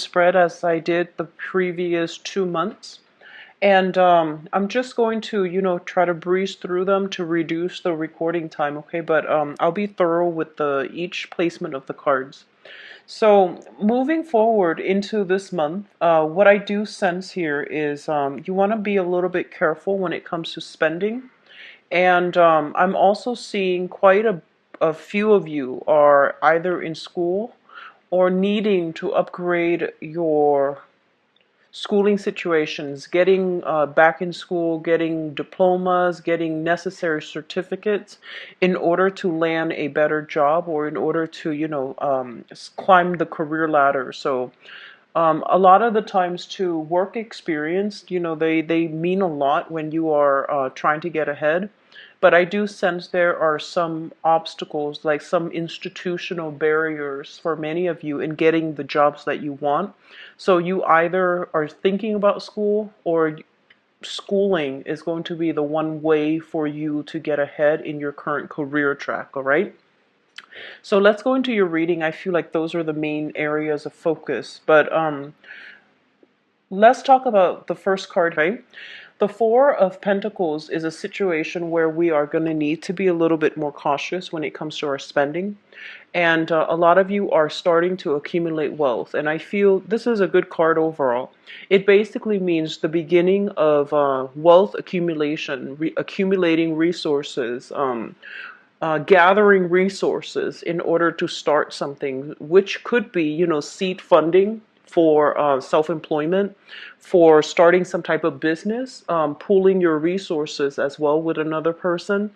spread as I did the previous 2 months. And I'm just going to, try to breeze through them to reduce the recording time, okay? But I'll be thorough with each placement of the cards. So moving forward into this month, what I do sense here is you want to be a little bit careful when it comes to spending. And I'm also seeing quite a few of you are either in school or needing to upgrade your schooling situations, getting back in school, getting diplomas, getting necessary certificates in order to land a better job or in order to, climb the career ladder. So a lot of the times too, work experience, they mean a lot when you are trying to get ahead. But I do sense there are some obstacles, like some institutional barriers for many of you in getting the jobs that you want. So you either are thinking about school, or schooling is going to be the one way for you to get ahead in your current career track, all right? So let's go into your reading. I feel like those are the main areas of focus. But let's talk about the first card, right? The Four of Pentacles is a situation where we are going to need to be a little bit more cautious when it comes to our spending. And a lot of you are starting to accumulate wealth. And I feel this is a good card overall. It basically means the beginning of wealth accumulation, accumulating resources, gathering resources in order to start something, which could be, seed funding for self-employment, for starting some type of business, pooling your resources as well with another person,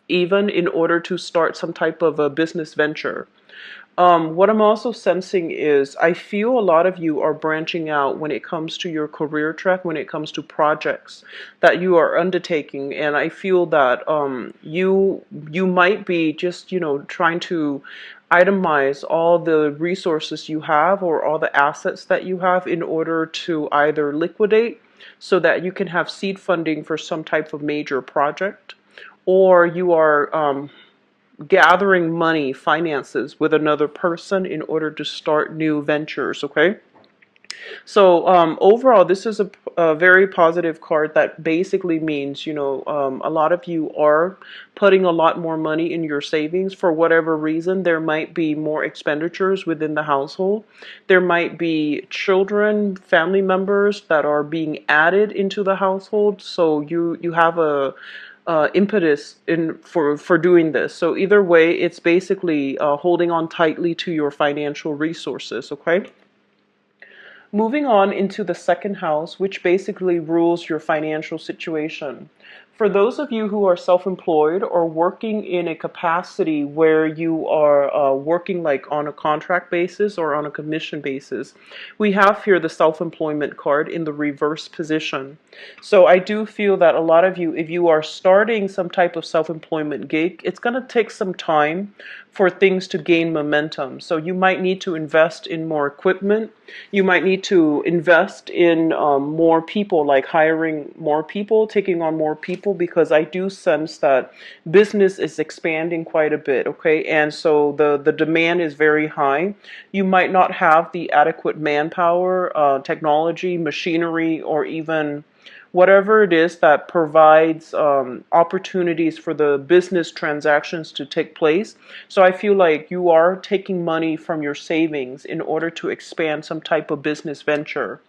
even in order to start some type of a business venture. What I'm also sensing is I feel a lot of you are branching out when it comes to your career track, when it comes to projects that you are undertaking, and I feel that you might be just trying to itemize all the resources you have or all the assets that you have in order to either liquidate so that you can have seed funding for some type of major project, or you are gathering money, finances with another person in order to start new ventures, okay? So overall, this is a very positive card that basically means, a lot of you are putting a lot more money in your savings for whatever reason. There might be more expenditures within the household. There might be children, family members that are being added into the household. So you have a impetus for doing this. So either way, it's basically holding on tightly to your financial resources, okay? Moving on into the second house, which basically rules your financial situation. For those of you who are self-employed or working in a capacity where you are working like on a contract basis or on a commission basis, we have here the self-employment card in the reverse position. So I do feel that a lot of you, if you are starting some type of self-employment gig, it's going to take some time for things to gain momentum. So you might need to invest in more equipment. You might need to invest in more people, like hiring more people, taking on more people, because I do sense that business is expanding quite a bit, okay? And so the demand is very high. You might not have the adequate manpower, technology, machinery, or even whatever it is that provides opportunities for the business transactions to take place. So I feel like you are taking money from your savings in order to expand some type of business venture.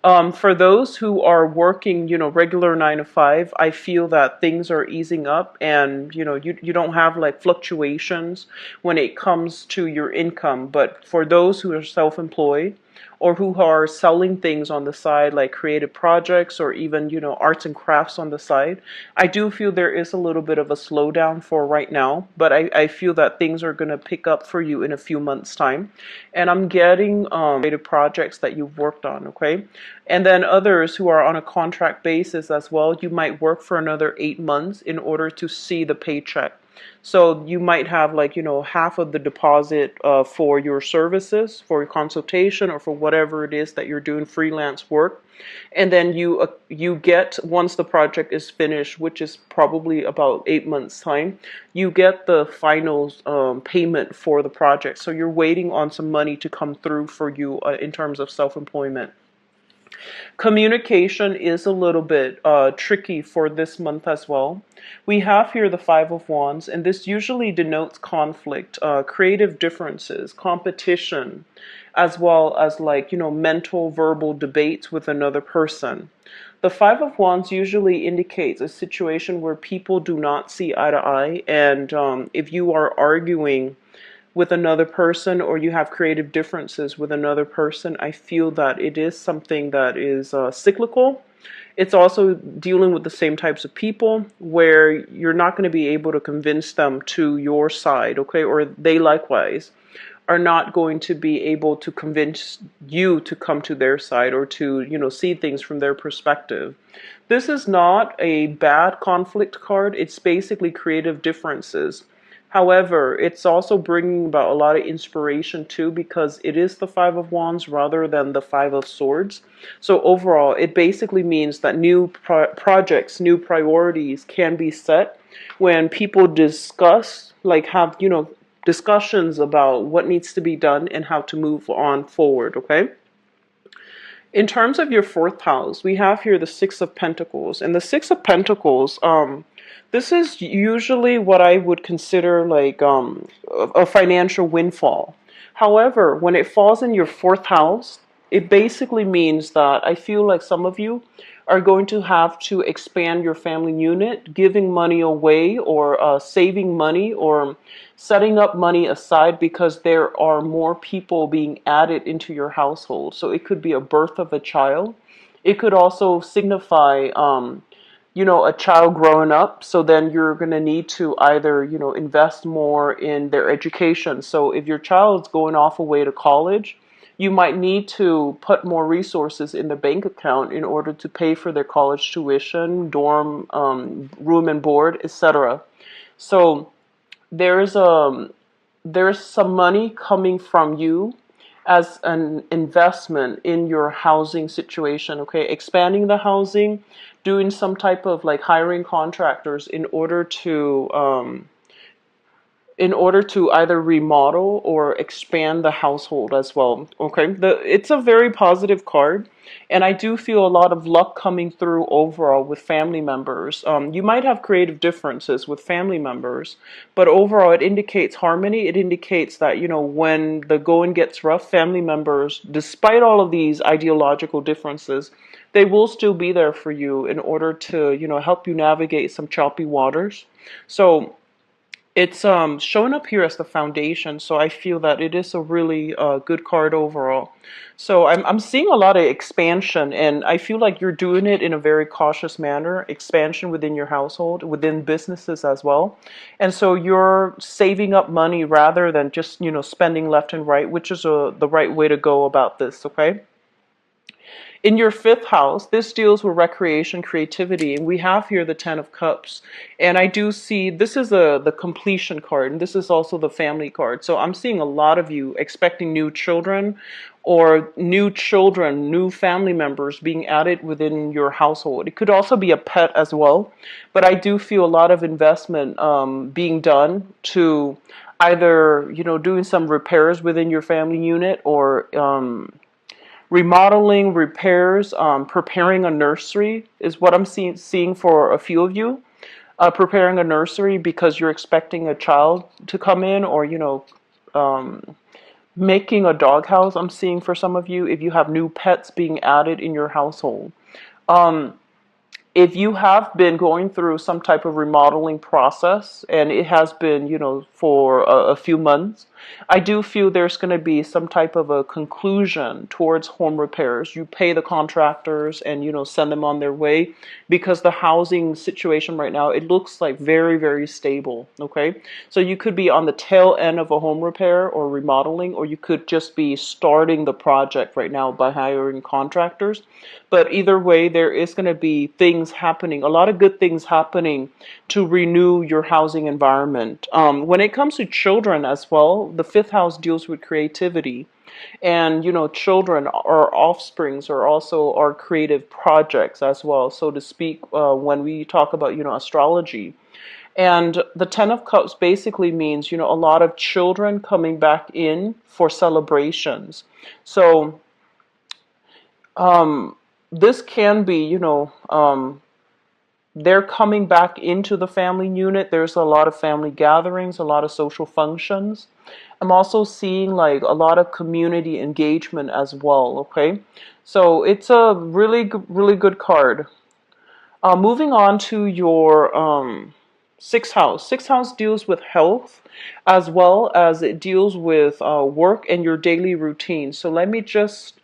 For those who are working, regular 9 to 5, I feel that things are easing up, and you don't have like fluctuations when it comes to your income. But for those who are self-employed, or who are selling things on the side, like creative projects or even, arts and crafts on the side, I do feel there is a little bit of a slowdown for right now, but I feel that things are going to pick up for you in a few months' time. And I'm getting creative projects that you've worked on, okay? And then others who are on a contract basis as well, you might work for another 8 months in order to see the paycheck. So you might have like, half of the deposit for your services, for your consultation, or for whatever it is that you're doing freelance work. And then you get, once the project is finished, which is probably about 8 months time, you get the final payment for the project. So you're waiting on some money to come through for you in terms of self-employment. Communication is a little bit tricky for this month as well. We have here the Five of Wands, and this usually denotes conflict, creative differences, competition, as well as like, mental, verbal debates with another person. The Five of Wands usually indicates a situation where people do not see eye to eye, and if you are arguing with another person or you have creative differences with another person, I feel that it is something that is cyclical. It's also dealing with the same types of people where you're not going to be able to convince them to your side, okay? Or they likewise are not going to be able to convince you to come to their side or to, see things from their perspective. This is not a bad conflict card. It's basically creative differences. However, it's also bringing about a lot of inspiration too, because it is the Five of Wands rather than the Five of Swords. So overall, it basically means that new projects, new priorities can be set when people discuss, like have, discussions about what needs to be done and how to move on forward, okay? In terms of your fourth house, we have here the Six of Pentacles. And the Six of Pentacles, this is usually what I would consider like a financial windfall. However, when it falls in your fourth house, it basically means that I feel like some of you are going to have to expand your family unit, giving money away or saving money or setting up money aside because there are more people being added into your household. So it could be a birth of a child. It could also signify, a child growing up. So then you're going to need to either, invest more in their education. So if your child's going off away to college, you might need to put more resources in the bank account in order to pay for their college tuition, dorm, room and board, etc. So there's some money coming from you as an investment in your housing situation, okay? Expanding the housing, doing some type of like hiring contractors in order to either remodel or expand the household as well. Okay, it's a very positive card, and I do feel a lot of luck coming through overall with family members. You might have creative differences with family members, but overall it indicates harmony. It indicates that, when the going gets rough, family members, despite all of these ideological differences, they will still be there for you in order to, help you navigate some choppy waters. So it's showing up here as the foundation, so I feel that it is a really good card overall. So I'm seeing a lot of expansion, and I feel like you're doing it in a very cautious manner. Expansion within your household, within businesses as well. And so you're saving up money rather than just, spending left and right, which is the right way to go about this, okay? In your fifth house, this deals with recreation, creativity, and we have here the Ten of Cups. And I do see this is the completion card, and this is also the family card. So I'm seeing a lot of you expecting new children or new family members being added within your household. It could also be a pet as well, but I do feel a lot of investment being done to either, doing some repairs within your family unit or remodeling, repairs, preparing a nursery is what I'm seeing for a few of you. Preparing a nursery because you're expecting a child to come in, or, making a doghouse, I'm seeing for some of you, if you have new pets being added in your household. If you have been going through some type of remodeling process and it has been, for a few months, I do feel there's going to be some type of a conclusion towards home repairs. You pay the contractors and, send them on their way, because the housing situation right now, it looks like very, very stable. Okay. So you could be on the tail end of a home repair or remodeling, or you could just be starting the project right now by hiring contractors. But either way, there is going to be things happening, a lot of good things happening to renew your housing environment. When it comes to children as well, the fifth house deals with creativity. And, children or offsprings are also our creative projects as well, so to speak, when we talk about, astrology. And the Ten of Cups basically means, a lot of children coming back in for celebrations. So, this can be, they're coming back into the family unit. There's a lot of family gatherings, a lot of social functions. I'm also seeing like a lot of community engagement as well. Okay, so it's a really good card. Moving on to your sixth house. Sixth house deals with health, as well as it deals with work and your daily routine. So let me just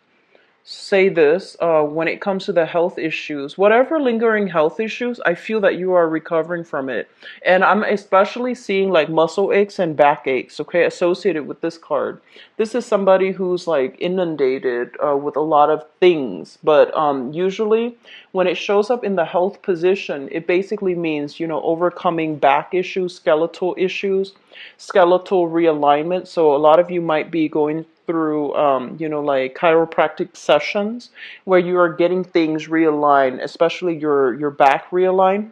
say this, when it comes to the health issues, whatever lingering health issues, I feel that you are recovering from it. And I'm especially seeing like muscle aches and back aches, okay, associated with this card. This is somebody who's like inundated with a lot of things, but usually when it shows up in the health position, it basically means, overcoming back issues, skeletal realignment. So a lot of you might be going through, like chiropractic sessions where you are getting things realigned, especially your back realigned.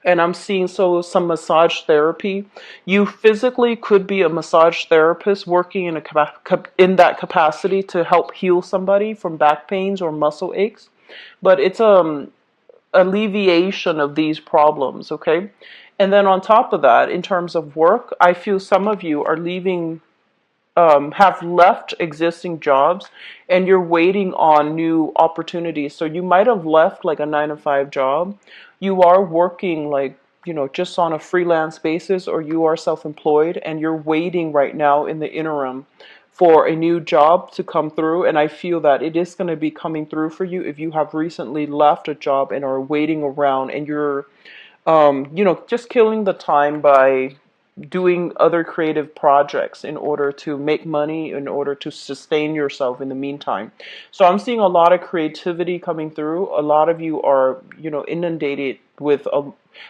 And I'm seeing some massage therapy. You physically could be a massage therapist working in that capacity to help heal somebody from back pains or muscle aches. But it's alleviation of these problems, okay? And then on top of that, in terms of work, I feel some of you are have left existing jobs and you're waiting on new opportunities. So you might have left like a 9 to 5 job. You are working like, just on a freelance basis, or you are self-employed and you're waiting right now in the interim for a new job to come through. And I feel that it is going to be coming through for you if you have recently left a job and are waiting around and you're, just killing the time by doing other creative projects in order to make money, in order to sustain yourself in the meantime. So I'm seeing a lot of creativity coming through. A lot of you are, inundated with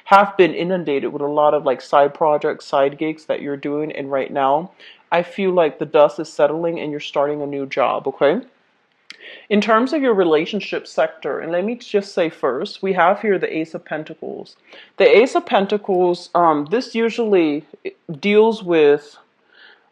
have been inundated with a lot of like side projects, side gigs that you're doing. And right now, I feel like the dust is settling and you're starting a new job, okay? In terms of your relationship sector, and let me just say first, we have here the Ace of Pentacles. The Ace of Pentacles, this usually deals with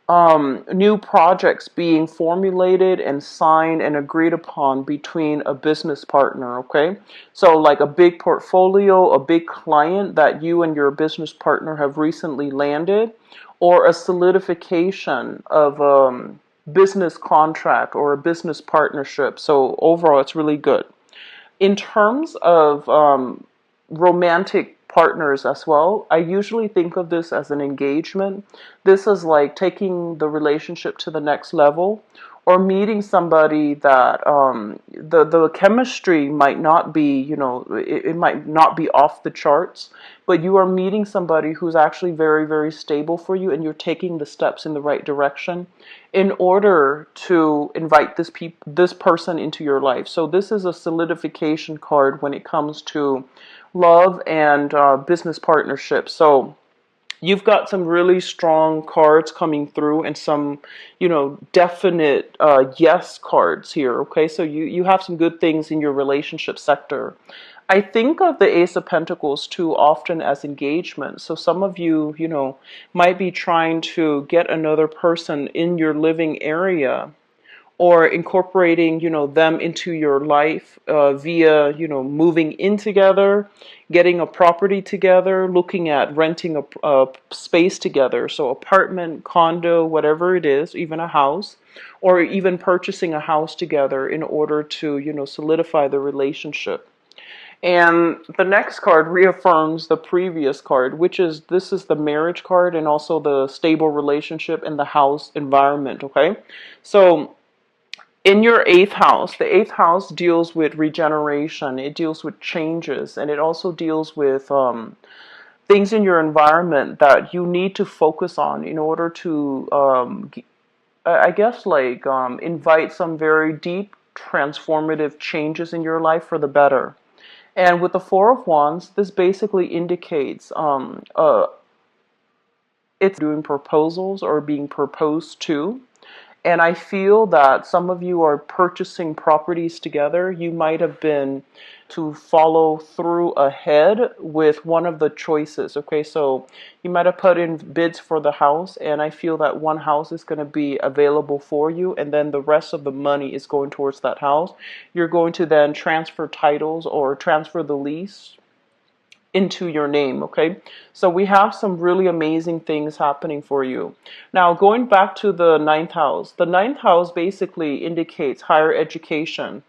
new projects being formulated and signed and agreed upon between a business partner, okay? So like a big portfolio, a big client that you and your business partner have recently landed, or a solidification of business contract or a business partnership. So overall, it's really good. In terms of romantic partners as well, I usually think of this as an engagement. This is like taking the relationship to the next level, or meeting somebody that the chemistry might not be, it might not be off the charts, but you are meeting somebody who's actually very, very stable for you, and you're taking the steps in the right direction in order to invite this person into your life. So this is a solidification card when it comes to love and business partnerships. So you've got some really strong cards coming through, and some, definite yes cards here, okay? So you have some good things in your relationship sector. I think of the Ace of Pentacles too often as engagement. So some of you, might be trying to get another person in your living area, or incorporating, them into your life via, moving in together, getting a property together, looking at renting a space together. So apartment, condo, whatever it is, even a house, or even purchasing a house together in order to, solidify the relationship. And the next card reaffirms the previous card, which is this is the marriage card and also the stable relationship in the house environment, okay? So in your eighth house, the eighth house deals with regeneration, it deals with changes, and it also deals with things in your environment that you need to focus on in order to, I guess, like invite some very deep, transformative changes in your life for the better. And with the Four of Wands, this basically indicates it's doing proposals or being proposed to. And I feel that some of you are purchasing properties together. You might have been to follow through ahead with one of the choices. Okay, so you might have put in bids for the house, and I feel that one house is going to be available for you, and then the rest of the money is going towards that house. You're going to then transfer titles or transfer the lease into your name, okay? So we have some really amazing things happening for you. Now, going back to the ninth house basically indicates higher education.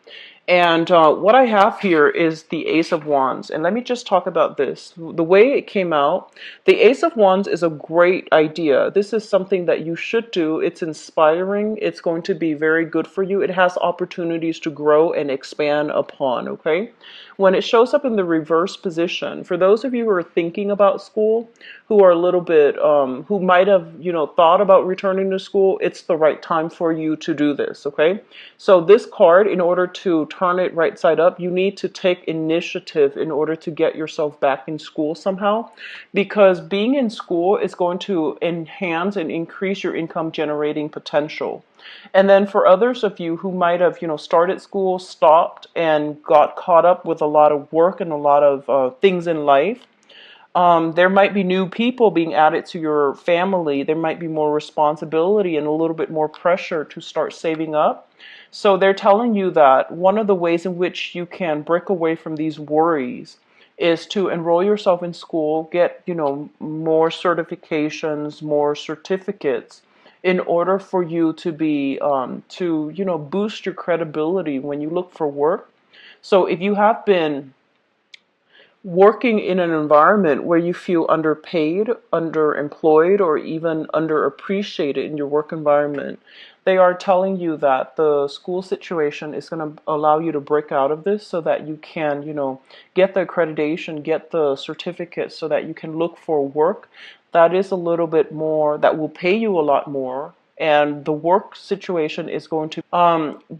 And what I have here is the Ace of Wands. And let me just talk about this. The way it came out, the Ace of Wands is a great idea. This is something that you should do. It's inspiring. It's going to be very good for you. It has opportunities to grow and expand upon, okay? When it shows up in the reverse position, for those of you who are thinking about school, who are a little bit, who might have, thought about returning to school, it's the right time for you to do this, okay? So this card, in order to turn it right side up, you need to take initiative in order to get yourself back in school somehow, because being in school is going to enhance and increase your income generating potential. And then for others of you who might have, started school, stopped, and got caught up with a lot of work and a lot of things in life, there might be new people being added to your family. There might be more responsibility and a little bit more pressure to start saving up. So they're telling you that one of the ways in which you can break away from these worries is to enroll yourself in school, get, more certifications, more certificates in order for you to be, boost your credibility when you look for work. So if you have been working in an environment where you feel underpaid, underemployed, or even underappreciated in your work environment, they are telling you that the school situation is going to allow you to break out of this so that you can, get the accreditation, get the certificate so that you can look for work that is a little bit more, that will pay you a lot more. And the work situation is going to,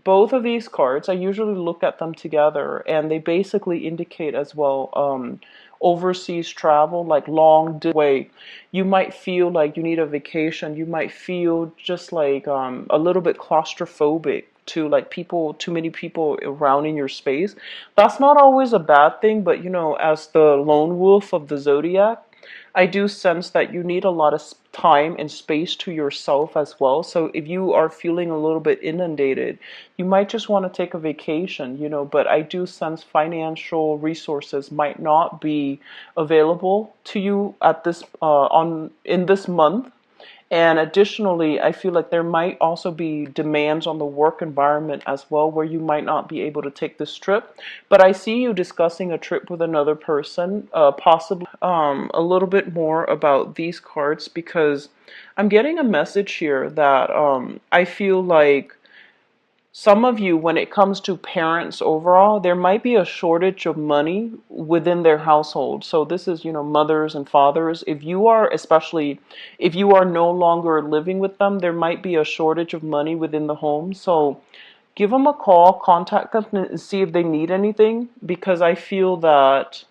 both of these cards, I usually look at them together, and they basically indicate as well, overseas travel, like long way. You might feel like you need a vacation. You might feel just like a little bit claustrophobic to like people, too many people around in your space. That's not always a bad thing, but as the lone wolf of the zodiac, I do sense that you need a lot of time and space to yourself as well. So if you are feeling a little bit inundated, you might just want to take a vacation, but I do sense financial resources might not be available to you at this in this month. And additionally, I feel like there might also be demands on the work environment as well, where you might not be able to take this trip. But I see you discussing a trip with another person, possibly a little bit more about these cards, because I'm getting a message here that I feel like some of you, when it comes to parents overall, there might be a shortage of money within their household. So this is, mothers and fathers. If you are, especially if you are no longer living with them, there might be a shortage of money within the home. So give them a call, contact them and see if they need anything, because I feel that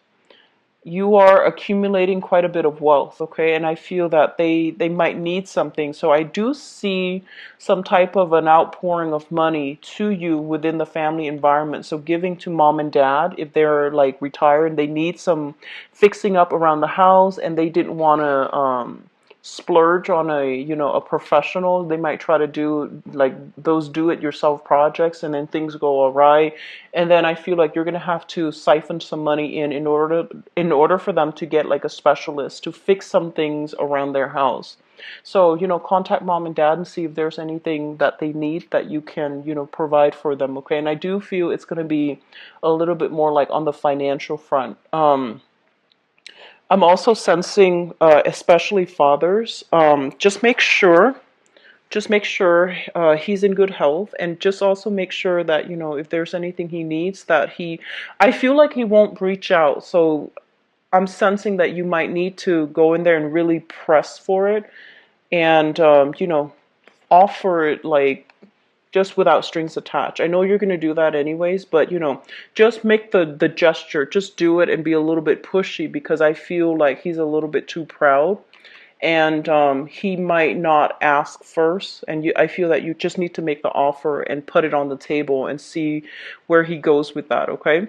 you are accumulating quite a bit of wealth, okay? And I feel that they might need something. So I do see some type of an outpouring of money to you within the family environment. So giving to mom and dad, if they're like retired, they need some fixing up around the house and they didn't want to splurge on a professional. They might try to do like those do-it-yourself projects, and then things go awry, and then I feel like you're gonna have to siphon some money in order for them to get like a specialist to fix some things around their house. So, contact mom and dad and see if there's anything that they need that you can, provide for them, okay? And I do feel it's going to be a little bit more like on the financial front. I'm also sensing, especially fathers, just make sure he's in good health, and just also make sure that if there's anything he needs, that I feel like he won't reach out. So I'm sensing that you might need to go in there and really press for it, and offer it like just without strings attached. I know you're going to do that anyways, but just make the gesture, just do it and be a little bit pushy, because I feel like he's a little bit too proud, and he might not ask first, and I feel that you just need to make the offer and put it on the table and see where he goes with that, okay?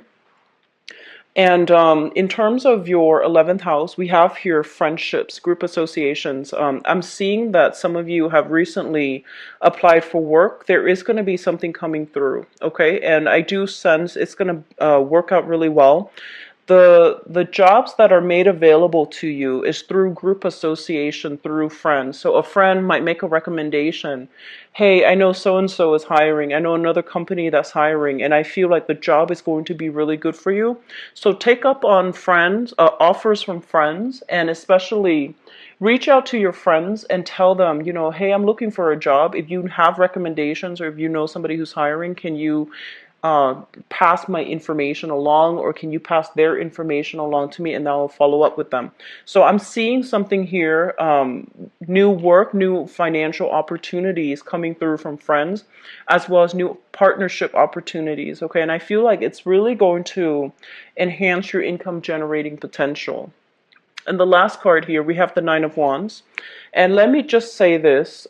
And in terms of your 11th house, we have here friendships, group associations. I'm seeing that some of you have recently applied for work. There is going to be something coming through, okay? And I do sense it's going to work out really well. The jobs that are made available to you is through group association, through friends. So a friend might make a recommendation. Hey, I know so and so is hiring. I know another company that's hiring, and I feel like the job is going to be really good for you. So take up on friends, offers from friends, and especially reach out to your friends and tell them, hey, I'm looking for a job. If you have recommendations, or if you know somebody who's hiring, can you pass my information along, or can you pass their information along to me, and I'll follow up with them. So I'm seeing something here, new work, new financial opportunities coming through from friends, as well as new partnership opportunities, okay? And I feel like it's really going to enhance your income generating potential. And the last card here, we have the Nine of Wands. And let me just say this,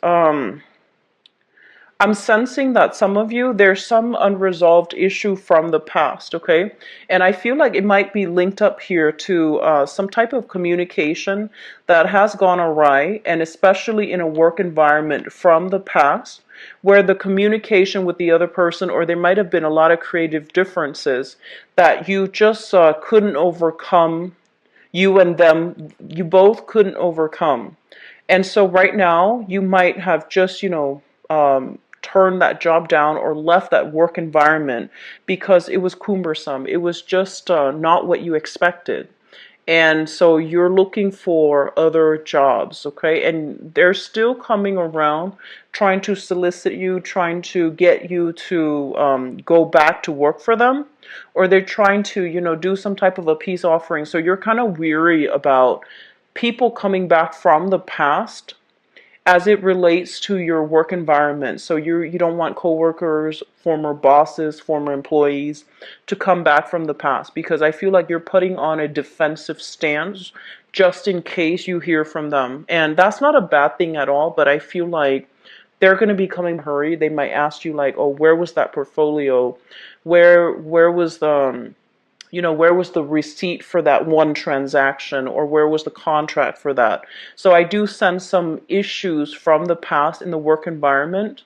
I'm sensing that some of you, there's some unresolved issue from the past, okay? And I feel like it might be linked up here to some type of communication that has gone awry, and especially in a work environment from the past, where the communication with the other person, or there might have been a lot of creative differences that you just couldn't overcome, you and them, you both couldn't overcome. And so right now, you might have just, turned that job down or left that work environment because it was cumbersome. It was just not what you expected. And so you're looking for other jobs, okay? And they're still coming around, trying to solicit you, trying to get you to go back to work for them, or they're trying to, do some type of a peace offering. So you're kind of weary about people coming back from the past as it relates to your work environment. So you don't want coworkers, former bosses, former employees to come back from the past, because I feel like you're putting on a defensive stance just in case you hear from them. And that's not a bad thing at all, but I feel like they're going to be coming in a hurry. They might ask you like, "Oh, where was that portfolio? Where was the where was the receipt for that one transaction, or where was the contract for that?" So I do sense some issues from the past in the work environment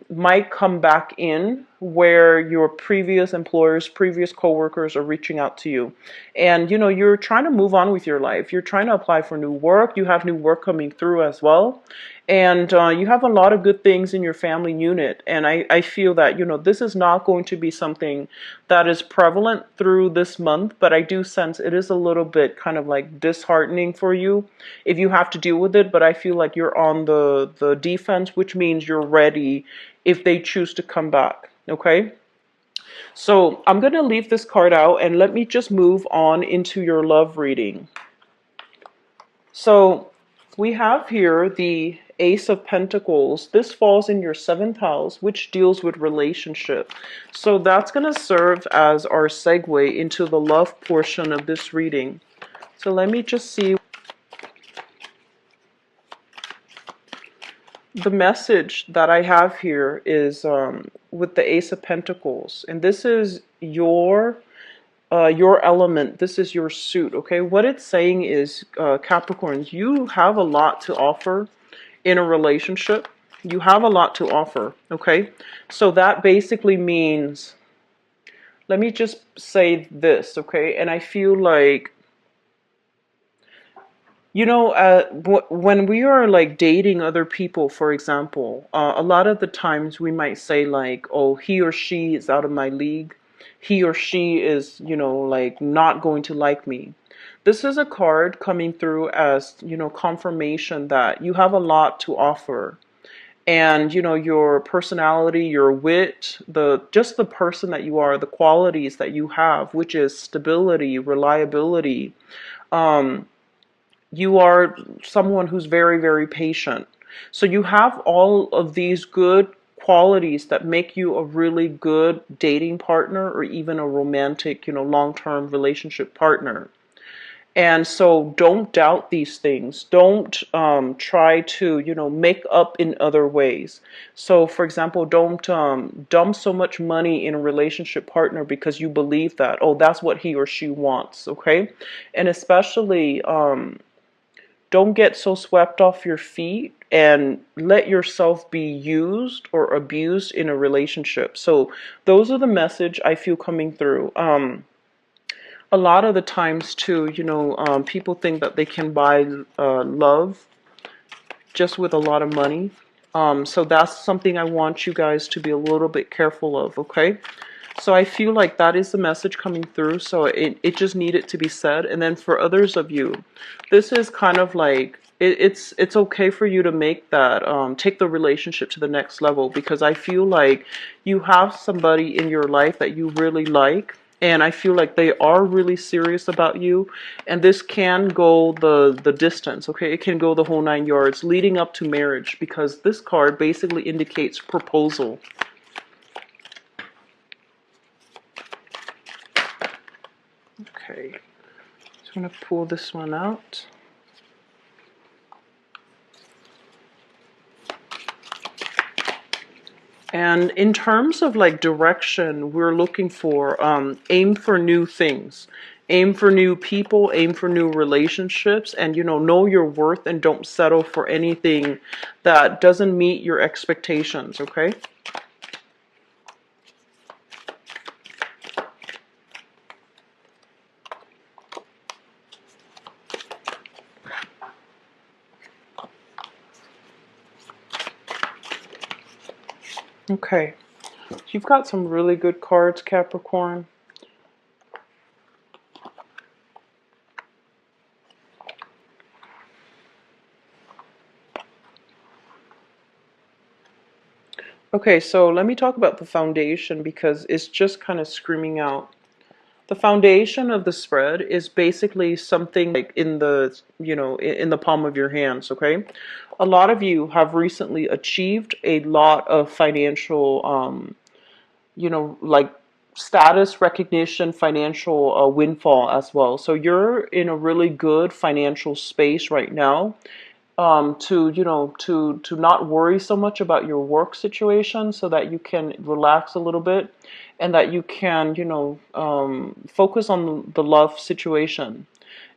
might come back in, where your previous employers, previous coworkers are reaching out to you. And, you're trying to move on with your life. You're trying to apply for new work. You have new work coming through as well. And you have a lot of good things in your family unit. And I feel that, this is not going to be something that is prevalent through this month, but I do sense it is a little bit kind of like disheartening for you if you have to deal with it. But I feel like you're on the defense, which means you're ready if they choose to come back, okay? So I'm going to leave this card out, and let me just move on into your love reading. So we have here the Ace of Pentacles. This falls in your 7th house, which deals with relationship. So that's going to serve as our segue into the love portion of this reading. So let me just see. The message that I have here is with the Ace of Pentacles. And this is your element. This is your suit, okay? What it's saying is, Capricorns, you have a lot to offer in a relationship. You have a lot to offer, okay? So that basically means, let me just say this, okay? And I feel like When we are like dating other people, for example, a lot of the times we might say like, oh, he or she is out of my league. He or she is, like not going to like me. This is a card coming through as, confirmation that you have a lot to offer. And, your personality, your wit, just the person that you are, the qualities that you have, which is stability, reliability. Um, you are someone who's very, very patient. So you have all of these good qualities that make you a really good dating partner or even a romantic, long-term relationship partner. And so don't doubt these things. Don't try to, make up in other ways. So, for example, don't dump so much money in a relationship partner because you believe that, oh, that's what he or she wants, okay? And especially, don't get so swept off your feet and let yourself be used or abused in a relationship. So those are the message I feel coming through. A lot of the times too, people think that they can buy love just with a lot of money. So that's something I want you guys to be a little bit careful of, okay? So I feel like that is the message coming through. So it just needed to be said. And then for others of you, this is kind of like, it's okay for you to make that, take the relationship to the next level, because I feel like you have somebody in your life that you really like. And I feel like they are really serious about you. And this can go the distance, okay? It can go the whole 9 yards leading up to marriage, because this card basically indicates proposal. Okay, so I'm going to pull this one out. And in terms of like direction, we're looking for aim for new things, aim for new people, aim for new relationships, and know your worth and don't settle for anything that doesn't meet your expectations, okay? Okay, you've got some really good cards, Capricorn. Okay, so let me talk about the foundation, because it's just kind of screaming out. The foundation of the spread is basically something like in the, in the palm of your hands, okay? A lot of you have recently achieved a lot of financial, like status recognition, financial windfall as well. So you're in a really good financial space right now, to to not worry so much about your work situation, so that you can relax a little bit, and that you can focus on the love situation.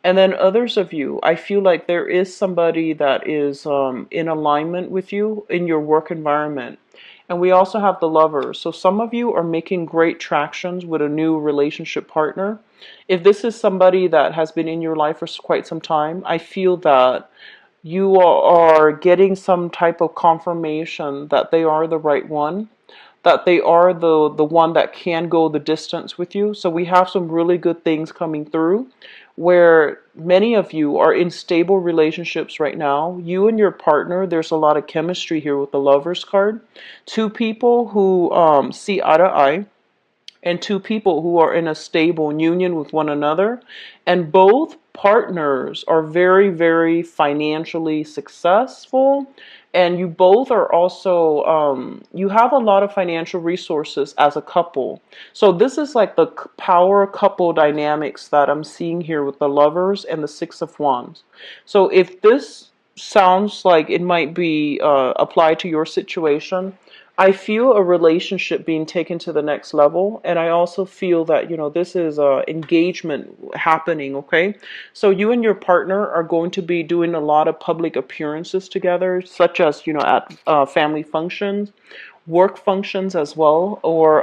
And then others of you, I feel like there is somebody that is in alignment with you in your work environment. And we also have the Lovers. So some of you are making great tractions with a new relationship partner. If this is somebody that has been in your life for quite some time, I feel that you are getting some type of confirmation that they are the right one, that they are the one that can go the distance with you. So we have some really good things coming through, where many of you are in stable relationships right now. You and your partner, there's a lot of chemistry here with the Lovers card. Two people who see eye to eye, and two people who are in a stable union with one another, and both partners are very, very financially successful, and you both are also you have a lot of financial resources as a couple. So this is like the power couple dynamics that I'm seeing here with the Lovers and the Six of Wands. So if this sounds like it might be applied to your situation, I feel a relationship being taken to the next level, and I also feel that, this is engagement happening, okay? So you and your partner are going to be doing a lot of public appearances together, such as, at family functions, work functions as well, or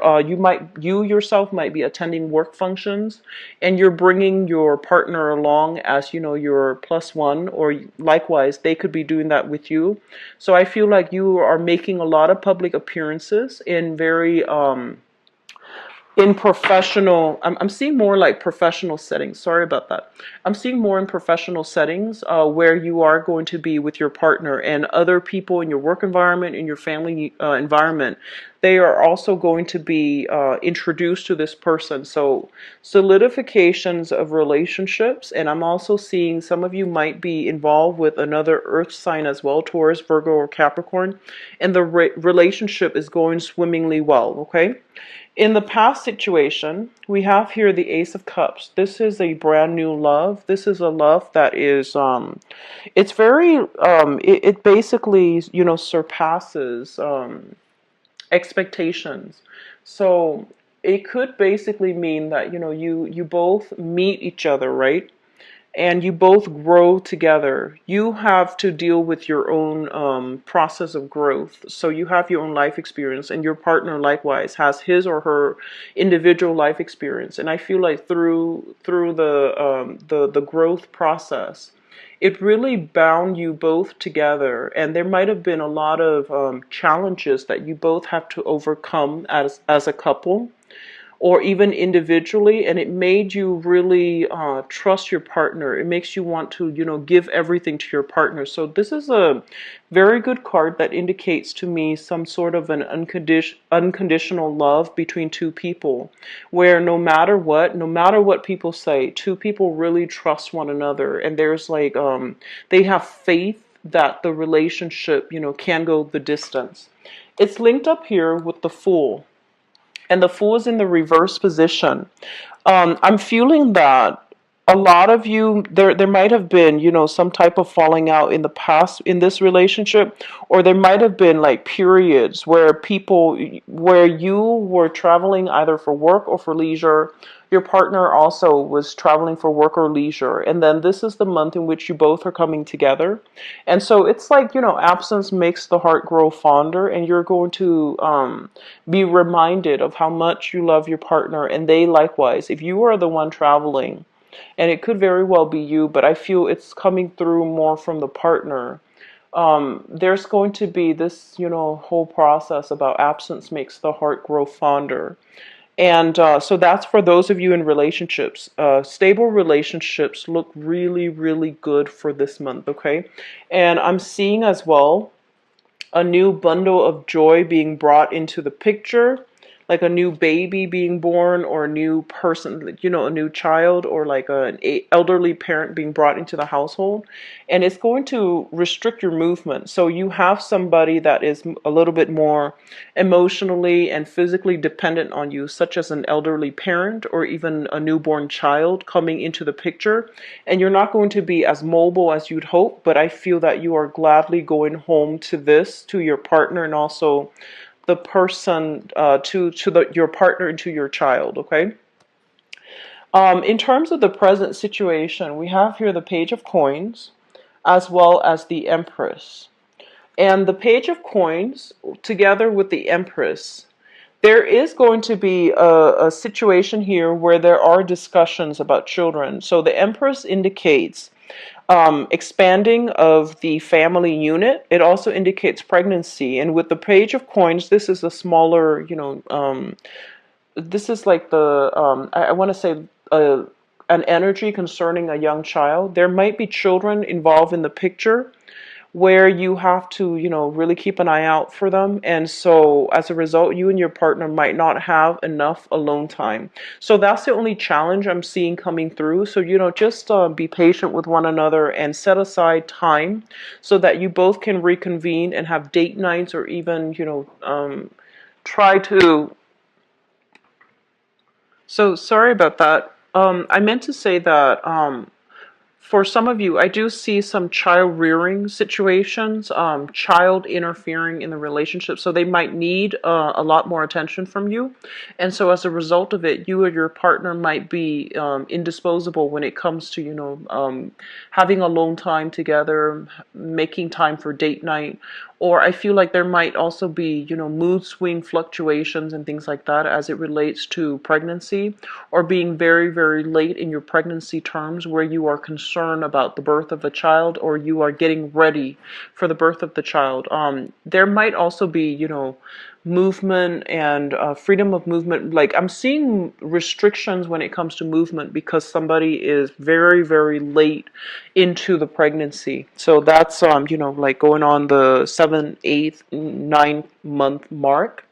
you yourself might be attending work functions, and you're bringing your partner along as, you know, your plus one, or likewise they could be doing that with you. So I feel like you are making a lot of public appearances in very in professional, I'm seeing more like professional settings. Sorry about that. I'm seeing more in professional settings where you are going to be with your partner, and other people in your work environment, in your family environment. They are also going to be introduced to this person. So solidifications of relationships. And I'm also seeing some of you might be involved with another earth sign as well, Taurus, Virgo, or Capricorn. And the relationship is going swimmingly well, okay? In the past situation, we have here the Ace of Cups. This is a brand new love. This is a love that is, it's very, it basically, you know, surpasses expectations. So it could basically mean that, you know, you both meet each other, right? And you both grow together. You have to deal with your own process of growth. So you have your own life experience, and your partner likewise has his or her individual life experience. And I feel like through the growth process, it really bound you both together. And there might have been a lot of challenges that you both have to overcome as a couple, or even individually, and it made you really trust your partner. It makes you want to, you know, give everything to your partner. So this is a very good card that indicates to me some sort of an unconditional love between two people, where no matter what people say, two people really trust one another, and there's like they have faith that the relationship, you know, can go the distance. It's linked up here with the Fool, and the Fool is in the reverse position. I'm feeling that a lot of you, there might have been, you know, some type of falling out in the past in this relationship, or there might have been like periods where you were traveling either for work or for leisure. Your partner also was traveling for work or leisure, and then this is the month in which you both are coming together. And so it's like, you know, absence makes the heart grow fonder, and you're going to be reminded of how much you love your partner, and they likewise. If you are the one traveling, and it could very well be you, but I feel it's coming through more from the partner. There's going to be this, you know, whole process about absence makes the heart grow fonder. And so that's for those of you in relationships. Stable relationships look really, really good for this month, okay? And I'm seeing as well a new bundle of joy being brought into the picture, like a new baby being born, or a new person, you know, a new child, or like an elderly parent being brought into the household. And it's going to restrict your movement. So you have somebody that is a little bit more emotionally and physically dependent on you, such as an elderly parent or even a newborn child coming into the picture. And you're not going to be as mobile as you'd hope, but I feel that you are gladly going home to your partner, and also the person your partner and to your child, okay? In terms of the present situation, we have here the Page of Coins as well as the Empress. And the Page of Coins together with the Empress, there is going to be a situation here where there are discussions about children. So the Empress indicates expanding of the family unit. It also indicates pregnancy. And with the Page of Coins, this is a smaller, you know, this is like I want to say an energy concerning a young child. There might be children involved in the picture where you have to, you know, really keep an eye out for them. And so as a result, you and your partner might not have enough alone time. So that's the only challenge I'm seeing coming through. So, you know, just be patient with one another and set aside time so that you both can reconvene and have date nights, or even, you know, try to. So sorry about that. I meant to say that for some of you, I do see some child rearing situations, child interfering in the relationship. So they might need a lot more attention from you. And so as a result of it, you or your partner might be indisposable when it comes to, you know, having alone time together, making time for date night, Or I feel like there might also be, mood swing fluctuations and things like that as it relates to pregnancy, or being very, very late in your pregnancy terms where you are concerned about the birth of a child, or you are getting ready for the birth of the child. There might also be, movement and freedom of movement. Like, I'm seeing restrictions when it comes to movement because somebody is very, very late into the pregnancy. So that's like going on the 7th, 8th, 9th month mark,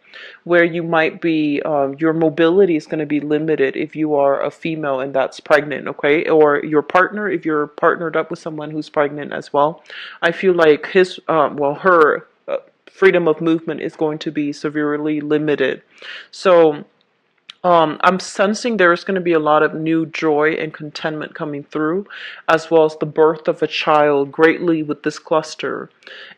where you might be, your mobility is going to be limited if you are a female and that's pregnant, okay? Or your partner, if you're partnered up with someone who's pregnant as well. I feel like her freedom of movement is going to be severely limited. So I'm sensing there is going to be a lot of new joy and contentment coming through, as well as the birth of a child greatly with this cluster.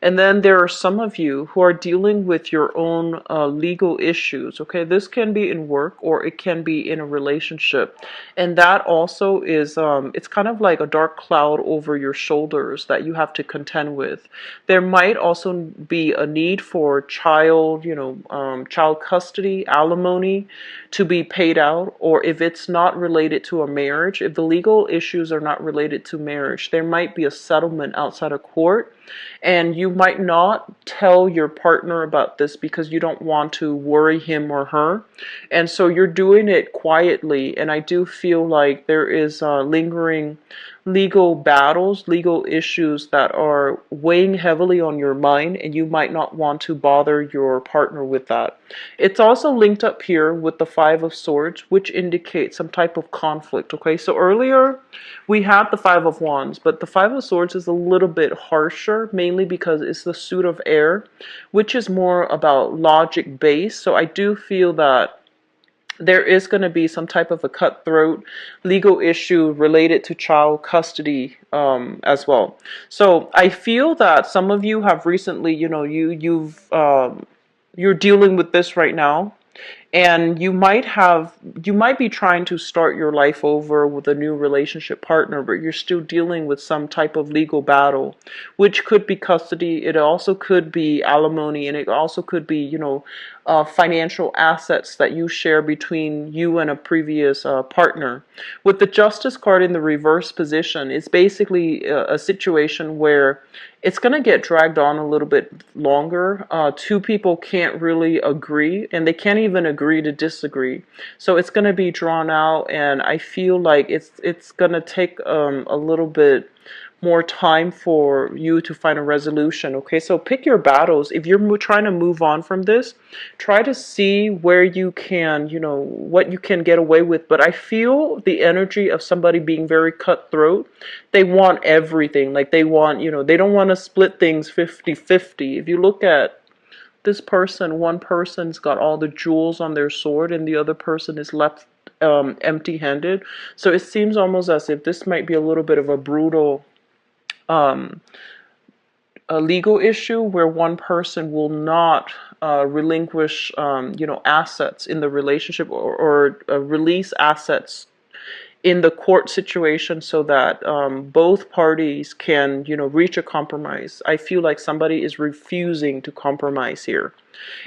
And then there are some of you who are dealing with your own legal issues. Okay, this can be in work or it can be in a relationship. And that also is, it's kind of like a dark cloud over your shoulders that you have to contend with. There might also be a need for child, child custody, alimony to be paid out, or if it's not related to a marriage, if the legal issues are not related to marriage, there might be a settlement outside of court, and you might not tell your partner about this because you don't want to worry him or her, and so you're doing it quietly. And I do feel like there is lingering legal battles, legal issues that are weighing heavily on your mind, and you might not want to bother your partner with that. It's also linked up here with the Five of Swords, which indicates some type of conflict. Okay, so earlier we had the Five of Wands, but the Five of Swords is a little bit harsher, mainly because it's the suit of air, which is more about logic based. So I do feel that there is going to be some type of a cutthroat legal issue related to child custody as well. So I feel that some of you have recently, you're dealing with this right now, and you might be trying to start your life over with a new relationship partner, but you're still dealing with some type of legal battle, which could be custody. It also could be alimony, and it also could be, financial assets that you share between you and a previous partner. With the Justice card in the reverse position, it's basically a situation where it's going to get dragged on a little bit longer. Two people can't really agree, and they can't even agree to disagree. So it's going to be drawn out, and I feel like it's going to take a little bit more time for you to find a resolution. Okay, so pick your battles. If you're trying to move on from this, try to see where you can, what you can get away with. But I feel the energy of somebody being very cutthroat. They want everything. Like, they want, they don't want to split things 50-50. If you look at this person, one person's got all the jewels on their sword and the other person is left empty-handed. So it seems almost as if this might be a little bit of a brutal a legal issue where one person will not relinquish, assets in the relationship, or release assets in the court situation, so that both parties can, reach a compromise. I feel like somebody is refusing to compromise here.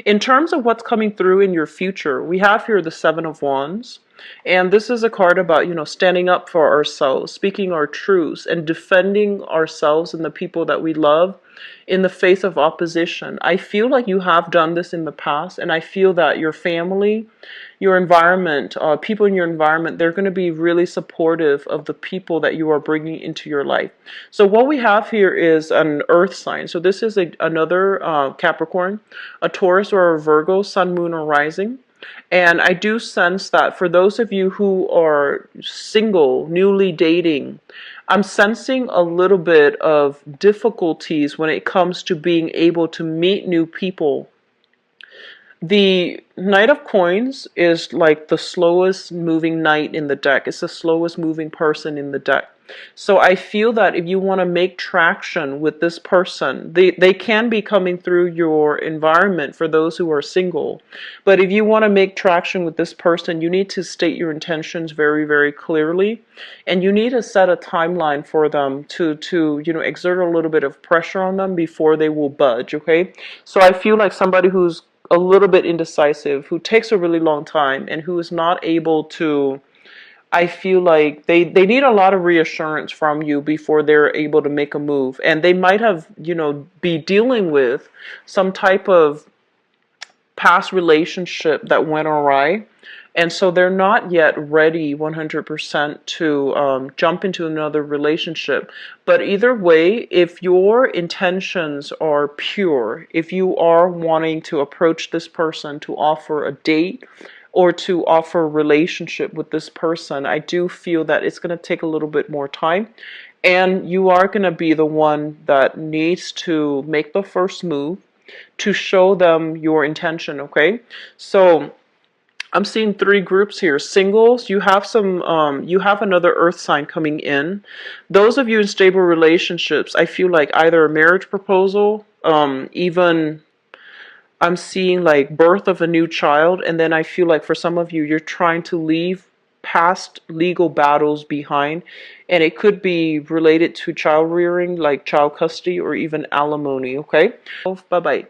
In terms of what's coming through in your future, we have here the Seven of Wands. And this is a card about, standing up for ourselves, speaking our truths, and defending ourselves and the people that we love in the face of opposition. I feel like you have done this in the past, and I feel that your family, your environment, people in your environment, they're going to be really supportive of the people that you are bringing into your life. So what we have here is an earth sign. So this is another Capricorn, a Taurus or a Virgo, sun, moon, or rising. And I do sense that for those of you who are single, newly dating, I'm sensing a little bit of difficulties when it comes to being able to meet new people. The Knight of Coins is like the slowest moving knight in the deck. It's the slowest moving person in the deck. So I feel that if you want to make traction with this person, they can be coming through your environment for those who are single. But if you want to make traction with this person, you need to state your intentions very, very clearly. And you need to set a timeline for them to exert a little bit of pressure on them before they will budge, okay? So I feel like somebody who's a little bit indecisive, who takes a really long time, and who is not able to, I feel like they need a lot of reassurance from you before they're able to make a move. And they might have, be dealing with some type of past relationship that went awry. And so they're not yet ready 100% to jump into another relationship. But either way, if your intentions are pure, if you are wanting to approach this person to offer a date or to offer a relationship with this person, I do feel that it's going to take a little bit more time. And you are going to be the one that needs to make the first move to show them your intention, okay? So I'm seeing three groups here. Singles, you have you have another earth sign coming in. Those of you in stable relationships, I feel like either a marriage proposal, even I'm seeing like birth of a new child. And then I feel like for some of you, you're trying to leave past legal battles behind. And it could be related to child rearing, like child custody or even alimony, okay? Bye-bye.